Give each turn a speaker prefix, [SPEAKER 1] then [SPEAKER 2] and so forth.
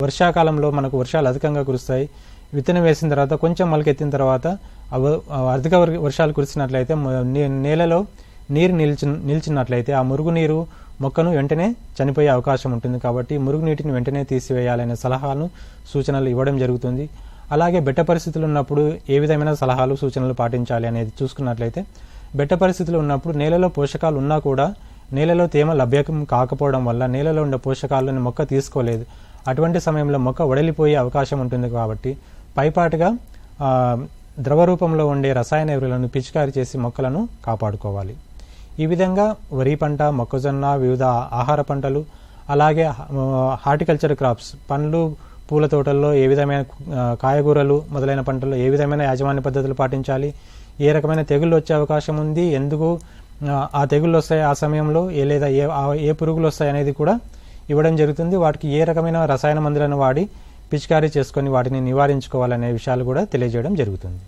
[SPEAKER 1] వర్షాకాలంలో మనకు వర్షాలు అధికంగా కురుస్తాయి. విత్తనం వేసిన తర్వాత కొంచెం మొలకెత్తిన తర్వాత అధిక వర్షాలు కురిసినట్లయితే నేలలో నీరు నిలిచినట్లయితే ఆ మురుగునీరు మొక్కను వెంటనే చనిపోయే అవకాశం ఉంటుంది. కాబట్టి మురుగునీటిని వెంటనే తీసివేయాలనే సలహాలను సూచనలు ఇవ్వడం జరుగుతుంది. అలాగే బెట్ట పరిస్థితులు ఉన్నప్పుడు ఏ విధమైన సలహాలు సూచనలు పాటించాలి అనేది చూసుకున్నట్లయితే, బెట్ట పరిస్థితులు ఉన్నప్పుడు నేలలో పోషకాలు ఉన్నా కూడా నేలలో తేమ లభ్యం కాకపోవడం వల్ల నేలలో ఉండే పోషకాలను మొక్క తీసుకోలేదు. అటువంటి సమయంలో మొక్క వడలిపోయే అవకాశం ఉంటుంది. కాబట్టి పైపాటుగా ద్రవ రూపంలో ఉండే రసాయన ఎరువులను పిచికారీ చేసి మొక్కలను కాపాడుకోవాలి. ఈ విధంగా వరి పంట, మొక్కజొన్న, వివిధ ఆహార పంటలు, అలాగే హార్టికల్చర్ క్రాప్స్, పండ్లు, పూల తోటల్లో ఏ విధమైన కాయగూరలు మొదలైన పంటల్లో ఏ విధమైన యాజమాన్య పద్ధతులు పాటించాలి, ఏ రకమైన తెగుళ్ళు వచ్చే అవకాశం ఉంది, ఎందుకు ఆ తెగుళ్ళు వస్తాయి, ఆ సమయంలో లేదా ఏ పురుగులు వస్తాయి అనేది కూడా ఇవ్వడం జరుగుతుంది. వాటికి ఏ రకమైన రసాయన మందులను వాడి పిచికారీ చేసుకొని వాటిని నివారించుకోవాలనే విషయాలు కూడా తెలియజేయడం జరుగుతుంది.